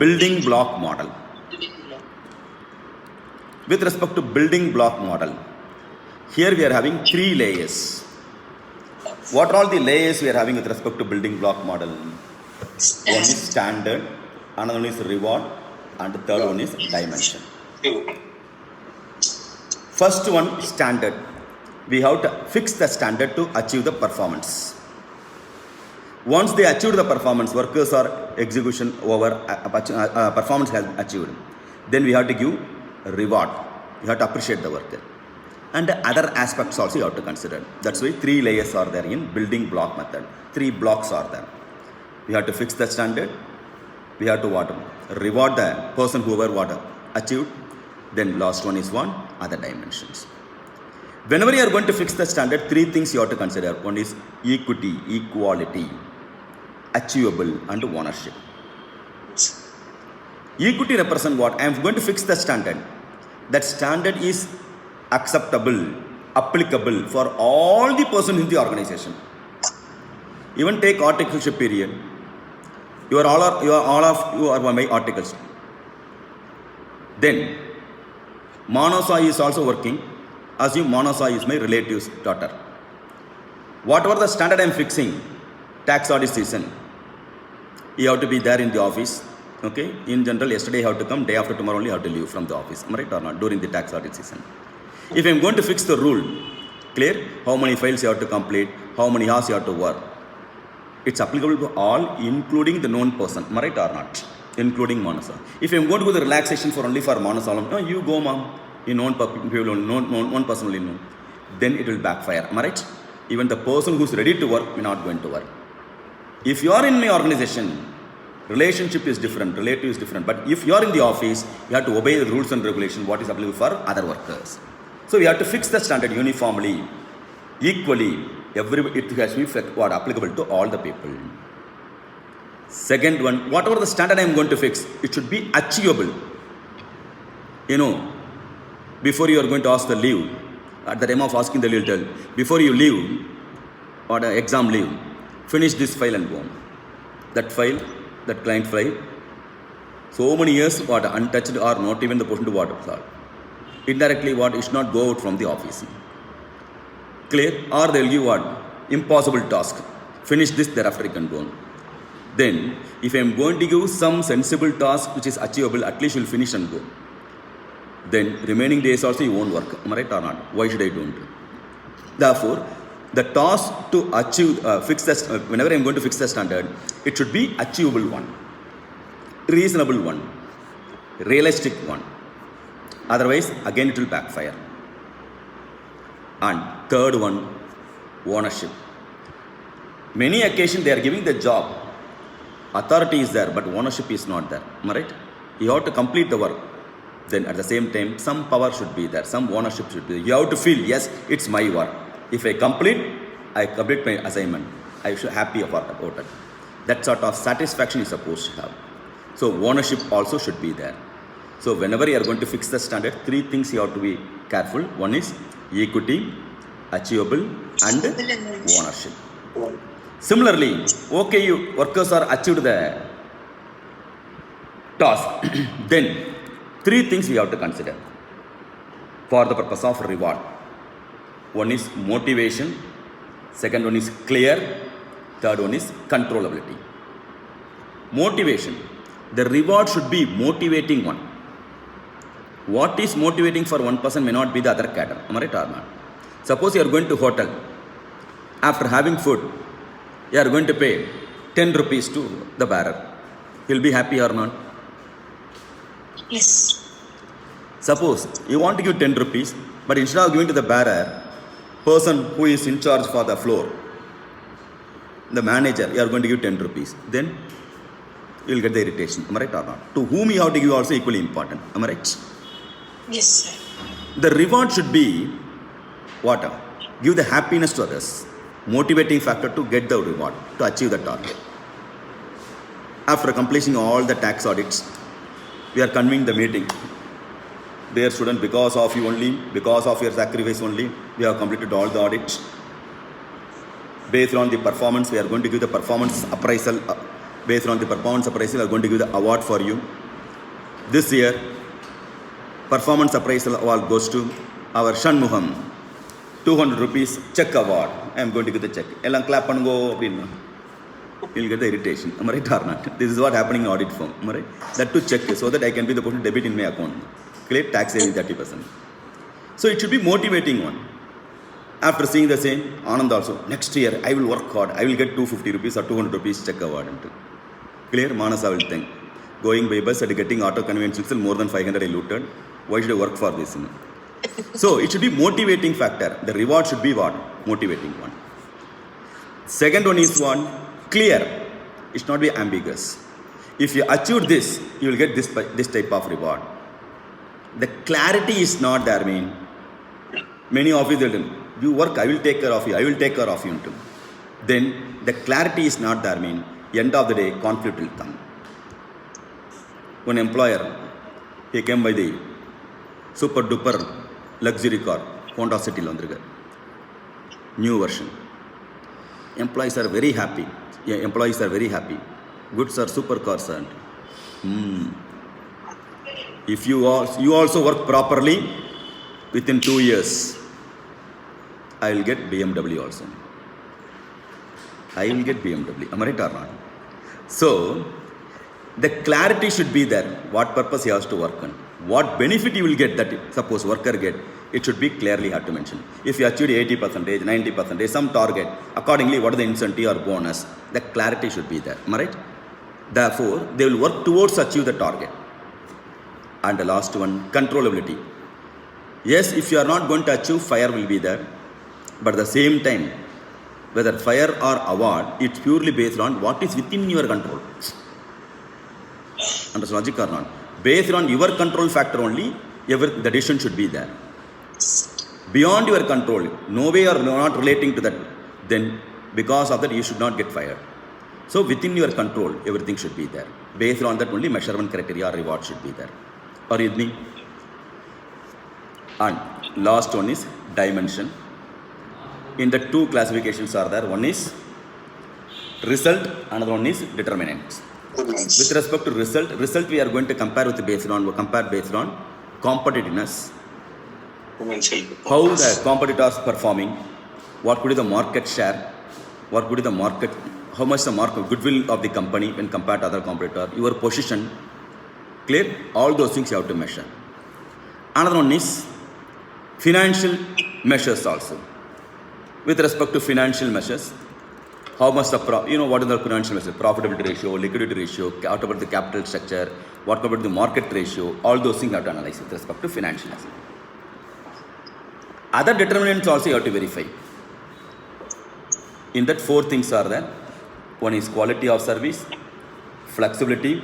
building block model. With respect to building block model, here we are having 3 layers. What are all the layers we are having with respect to building block model? One is standard, another one is reward, and the third one is dimension. First one, standard. We have to fix the standard to achieve the performance. Once they achieve the performance, workers or execution over performance has achieved, then we have to give reward. You have to appreciate the worker. And other aspects also you have to consider. That's why 3 layers are there in building block method. 3 blocks are there. We have to fix the standard. We have to reward the person whoever achieved. Then last one is other dimensions. Whenever you are going to fix the standard, 3 things you have to consider. One is equity, equality, achievable, and ownership. Equity represents what? I am going to fix the standard. That standard is acceptable, applicable for all the persons in the organization. Even take articleship period. You are all my articles. Then Manasa is also working. Assume Manasa is my relative's daughter. Whatever the standard I am fixing, tax audit season, you have to be there in the office. Okay, in general, yesterday you have to come, day after tomorrow only you have to leave from the office, right or not, during the tax audit season. If I am going to fix the rule, clear, how many files you have to complete, how many hours you have to work, it's applicable to all, including the known person, right or not, including Manasa. If I am going to go the relaxation only for Manasa, no, you go, mom, you known people, known person only know, then it will backfire, right? Even the person who is ready to work may not going to work. If you are in my organization, relationship is different, relative is different. But if you are in the office, you have to obey the rules and regulations, what is applicable for other workers. So we have to fix the standard uniformly, equally. It has to be applicable to all the people. Second one, whatever the standard I am going to fix, it should be achievable. Before you are going to ask the leave, at the time of asking the leave, tell, before you leave, or the exam leave, finish this file and go. That file, that client file, so many years untouched or not even the person to solve. Indirectly it should not go out from the office. Clear? Or they will give impossible task. Finish this, thereafter you can go on. Then if I am going to give some sensible task which is achievable, at least you will finish and go. Then remaining days also you won't work. Am I right or not? Why should I do it? Therefore, the task to achieve, fix this, whenever I am going to fix the standard, it should be achievable one, reasonable one, realistic one. Otherwise, again it will backfire. And third one, ownership. Many occasions they are giving the job. Authority is there, but ownership is not there. Am I right? You have to complete the work. Then at the same time, some power should be there, some ownership should be there. You have to feel, yes, it's my work. If I complete my assignment. I should be happy about it. That sort of satisfaction is supposed to have. So ownership also should be there. So whenever you are going to fix the standard, 3 things you have to be careful. One is equity, achievable, and ownership. Similarly, okay, you workers are achieved the task. Then 3 things we have to consider for the purpose of reward. One is motivation, second one is clear, third one is controllability. Motivation. The reward should be motivating one. What is motivating for one person may not be the other cadre. Am I right or not? Suppose you are going to hotel. After having food, you are going to pay 10 rupees to the bearer. He will be happy or not? Yes. Suppose you want to give 10 rupees, but instead of giving to the bearer, person who is in charge for the floor, the manager, you are going to give 10 rupees. Then you will get the irritation. Am I right or not? To whom you have to give also equally important. Am I right? Yes, sir. The reward should be what? Give the happiness to others. Motivating factor to get the reward, to achieve the target. After completing all the tax audits, we are convening the meeting. Dear student, because of you only, because of your sacrifice only, we have completed all the audits. Based on the performance, we are going to give the performance appraisal Based on the performance appraisal, we are going to give the award for you. This year, performance appraisal award goes to our Shanmuham. 200 rupees check award. I am going to give the check. Ellam clap and go. You'll get the irritation. Am I right or not? This is what happening in audit firm. Am I right? That to check so that I can be the person debit in my account. Clear tax saving 30%. So it should be motivating one. After seeing the same, Anand also, next year I will work hard. I will get 250 rupees or 200 rupees check award. Clear? Manasa will think. Going by bus and getting auto convenience more than 500 I looted. Why should I work for this? So it should be motivating factor. The reward should be what? Motivating one. Second one is one, clear. It should not be ambiguous. If you achieve this, you will get this type of reward. The clarity is not there. Many officers will you work, I will take care of you, I will take care of you too. Then the clarity is not there. End of the day, conflict will come. One employer, he came by the super duper luxury car, Honda City new version. Employees are very happy. Yeah, employees are very happy. Good sir, super car sir. If you also work properly, within 2 years, I will get BMW also. I will get BMW. Am I right or not? So, the clarity should be there. What purpose he has to work on. What benefit you will get that suppose worker get. It should be clearly have to mention. If you achieve 80%, 90%, some target, accordingly what is the incentive or bonus, the clarity should be there. Am I right? Therefore, they will work towards achieve the target. And the last one, controllability. Yes, if you are not going to achieve, fire will be there. But at the same time, whether fire or award, it's purely based on what is within your control. Understand logic or not? Based on your control factor only, the decision should be there. Beyond your control, no way or not relating to that, then because of that you should not get fired. So within your control, everything should be there. Based on that only measurement criteria or reward should be there. Are you with me? And last one is dimension. In the two classifications are there. One is result, another one is determinants. With respect to result we are going to compare based on competitiveness. How the competitors performing, what could be the market share, what could be the market, how much the market goodwill of the company when compared to other competitor, your position, clear? All those things you have to measure. Another one is financial measures also. With respect to financial measures, how much the what is the financial measures? Profitability ratio, liquidity ratio, what about the capital structure, what about the market ratio, all those things you have to analyze with respect to financial measures. Other determinants also you have to verify. In that 4 things are there. One is quality of service, flexibility,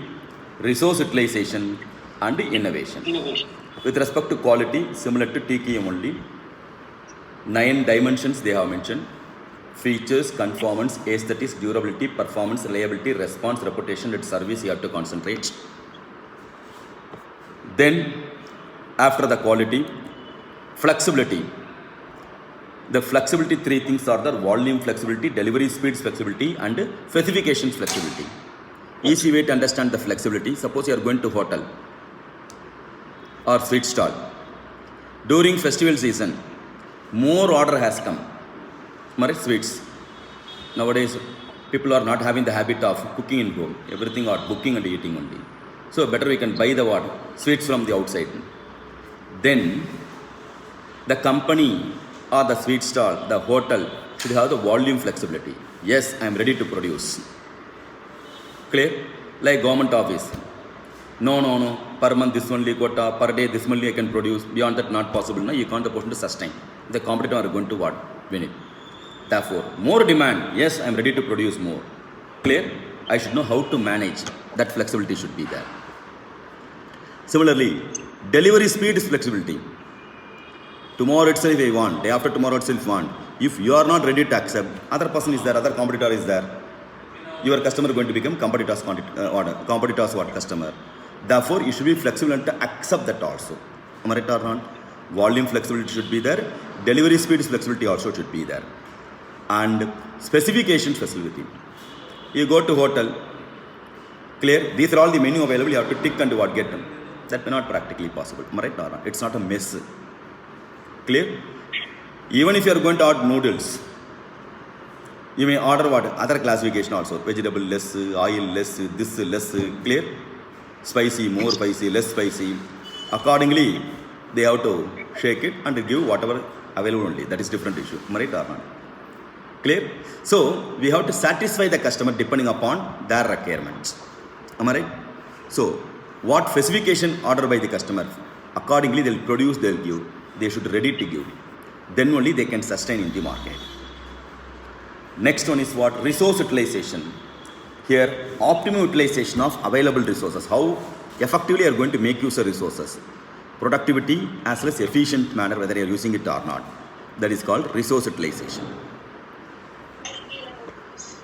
resource utilization and innovation. With respect to quality, similar to TKM only, 9 dimensions they have mentioned. Features, conformance, aesthetics, durability, performance, reliability, response, reputation, and service you have to concentrate. Then, after the quality, flexibility. The flexibility 3 things are the volume flexibility, delivery speeds flexibility and specifications flexibility. Easy way to understand the flexibility. Suppose you are going to hotel or sweet stall. During festival season, more order has come. Sweets. Nowadays, people are not having the habit of cooking in home. Everything are cooking and eating only. So better we can buy the what? Sweets from the outside. Then, the company or the sweet stall, the hotel should have the volume flexibility. Yes, I am ready to produce. Clear? Like government office. No. Per month this only quota, per day this only I can produce. Beyond that not possible. No, you can't the person to sustain. The competitor are going to what? Win it. Therefore, more demand. Yes, I am ready to produce more. Clear? I should know how to manage. That flexibility should be there. Similarly, delivery speed is flexibility. Tomorrow itself I want, day after tomorrow itself want. If you are not ready to accept, other person is there, other competitor is there. Your customer is going to become competitor's customer. Therefore, you should be flexible and to accept that also. Am I right or not? Volume flexibility should be there. Delivery speed flexibility also should be there. And specifications flexibility. You go to hotel, Clear? These are all the menu available. You have to tick and what get them. That may not practically possible. Am I right or not? It's not a mess. Clear? Even if you are going to order noodles, you may order what? Other classification also. Vegetable less, oil less, this less. Clear? Spicy, more spicy, less spicy. Accordingly, they have to shake it and give whatever available only. That is different issue. Am I right or not? Clear? So, we have to satisfy the customer depending upon their requirements. Am I right? So, what specification ordered by the customer, accordingly they will produce, they will give. They should ready to give. Then only they can sustain in the market. Next one is what? Resource utilization. Here, optimum utilization of available resources. How effectively you are going to make use of resources. Productivity as well as efficient manner, whether you are using it or not. That is called resource utilization.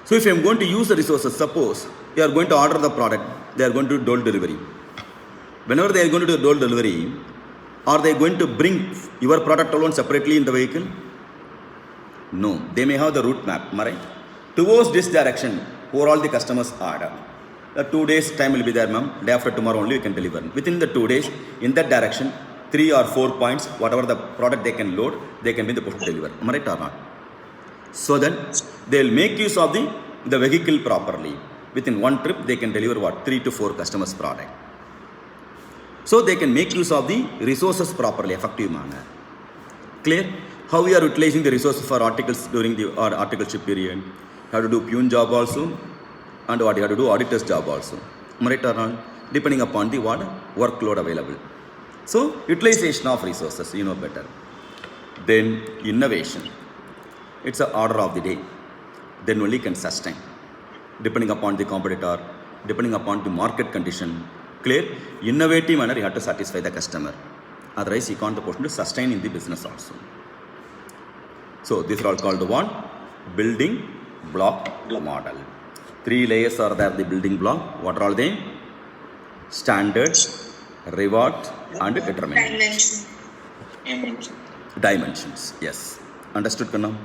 So if I am going to use the resources, suppose you are going to order the product, they are going to do door delivery. Whenever they are going to do door delivery, are they going to bring your product alone separately in the vehicle? No. They may have the route map, am I right? Towards this direction, who are all the customers order. The 2 days time will be there, ma'am. Day after tomorrow only you can deliver. Within the 2 days, in that direction, 3 or 4 points, whatever the product they can load, they can be the push to deliver. Am I right or not? So that they will make use of the vehicle properly. Within one trip, they can deliver what? 3 to 4 customers' product. So they can make use of the resources properly, effective manner. Clear? How we are utilizing the resources for articles during the articleship period. You have to do peon job also, and what you have to do auditor's job also. Am I right or not? Depending upon the what workload available. So utilization of resources, you know better. Then innovation. It's an order of the day. Then only can sustain. Depending upon the competitor, depending upon the market condition. Clear? Innovative manner you have to satisfy the customer. Otherwise you can't possibly sustain in the business also. So these are all called one building block model. 3 layers are there, the building block. What are all they? Standard, reward and determinant. Dimension. Dimensions. Yes. Understood, Kanna?